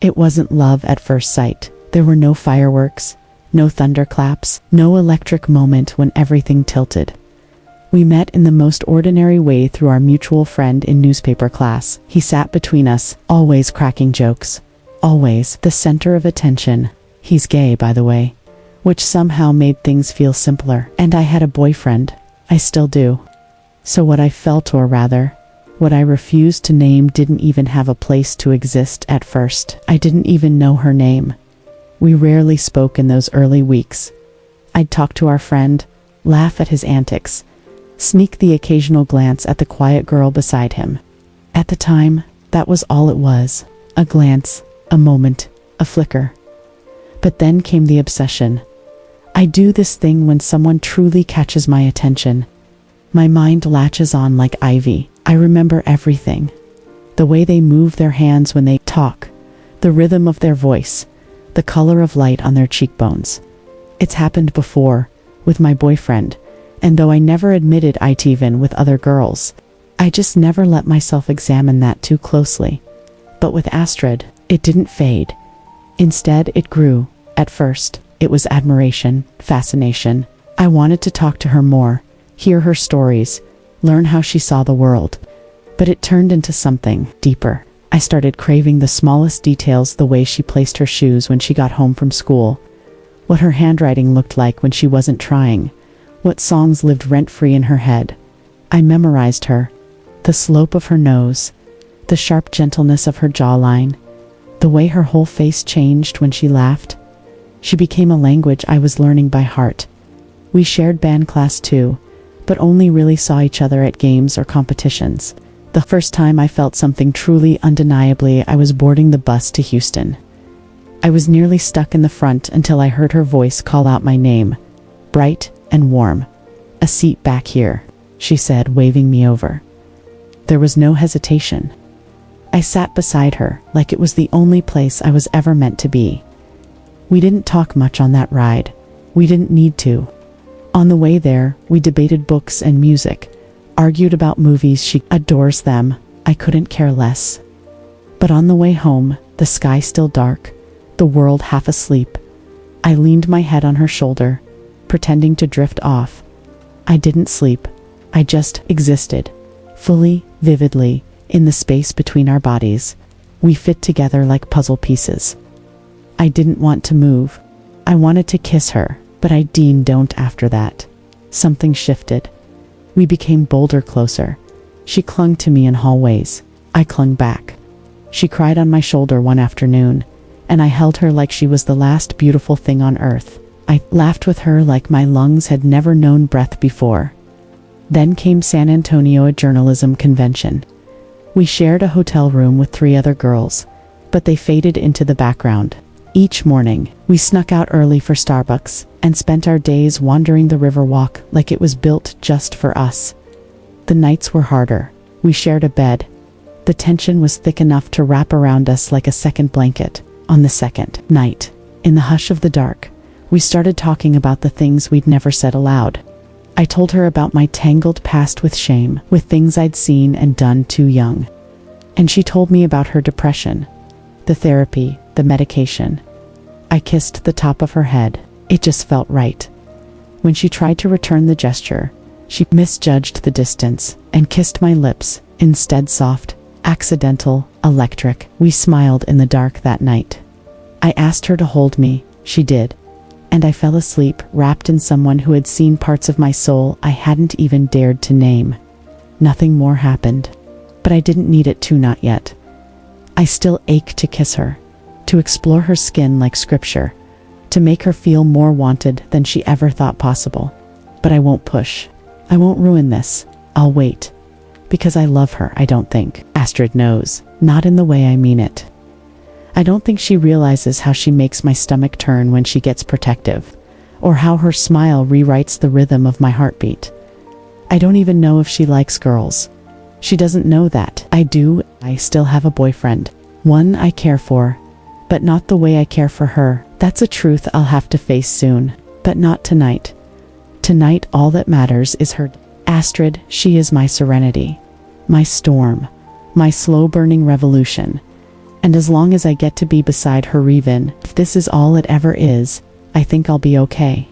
It wasn't love at first sight. There were no fireworks, no thunderclaps, no electric moment when everything tilted. We met in the most ordinary way through our mutual friend in newspaper class. He sat between us, always cracking jokes, always the center of attention. He's gay, by the way, which somehow made things feel simpler. And I had a boyfriend. I still do. So what I felt, or rather, what I refused to name, didn't even have a place to exist at first. I didn't even know her name. We rarely spoke in those early weeks. I'd talk to our friend, laugh at his antics, sneak the occasional glance at the quiet girl beside him. At the time, that was all it was. A glance, a moment, a flicker. But then came the obsession. I do this thing when someone truly catches my attention. My mind latches on like ivy. I remember everything. The way they move their hands when they talk, the rhythm of their voice, the color of light on their cheekbones. It's happened before, with my boyfriend, and though I never admitted it, even with other girls, I just never let myself examine that too closely. But with Astrid, it didn't fade. Instead, it grew. At first, it was admiration, fascination. I wanted to talk to her more, hear her stories, learn how she saw the world. But it turned into something deeper. I started craving the smallest details, the way she placed her shoes when she got home from school, what her handwriting looked like when she wasn't trying, what songs lived rent-free in her head. I memorized her, the slope of her nose, the sharp gentleness of her jawline, the way her whole face changed when she laughed. She became a language I was learning by heart. We shared band class too, but only really saw each other at games or competitions. The first time I felt something truly undeniably, I was boarding the bus to Houston. I was nearly stuck in the front until I heard her voice call out my name, bright and warm. "A seat back here," she said, waving me over. There was no hesitation. I sat beside her, like it was the only place I was ever meant to be. We didn't talk much on that ride. We didn't need to. On the way there, we debated books and music, argued about movies. She adores them. I couldn't care less. But on the way home, the sky still dark, the world half asleep, I leaned my head on her shoulder, pretending to drift off. I didn't sleep. I just existed, fully, vividly, in the space between our bodies. We fit together like puzzle pieces. I didn't want to move. I wanted to kiss her, but I don't after that. Something shifted. We became bolder, closer. She clung to me in hallways. I clung back. She cried on my shoulder one afternoon, and I held her like she was the last beautiful thing on earth. I laughed with her like my lungs had never known breath before. Then came San Antonio, a journalism convention. We shared a hotel room with 3 other girls, but they faded into the background. Each morning, we snuck out early for Starbucks and spent our days wandering the Riverwalk like it was built just for us. The nights were harder. We shared a bed. The tension was thick enough to wrap around us like a second blanket. On the second night, in the hush of the dark, we started talking about the things we'd never said aloud. I told her about my tangled past with shame, with things I'd seen and done too young. And she told me about her depression, the therapy, the medication. I kissed the top of her head. It just felt right. When she tried to return the gesture, she misjudged the distance and kissed my lips, instead soft, accidental, electric. We smiled in the dark that night. I asked her to hold me. She did. And I fell asleep, wrapped in someone who had seen parts of my soul I hadn't even dared to name. Nothing more happened. But I didn't need it to, not yet. I still ached to kiss her, to explore her skin like scripture, to make her feel more wanted than she ever thought possible. But I won't push. I won't ruin this. I'll wait. Because I love her, I don't think. Astrid knows. Not in the way I mean it. I don't think she realizes how she makes my stomach turn when she gets protective, or how her smile rewrites the rhythm of my heartbeat. I don't even know if she likes girls. She doesn't know that. I do. I still have a boyfriend. One I care for, but not the way I care for her. That's a truth I'll have to face soon, but not tonight. Tonight, all that matters is her. Astrid, she is my serenity, my storm, my slow-burning revolution. And as long as I get to be beside her, even if this is all it ever is, I think I'll be okay.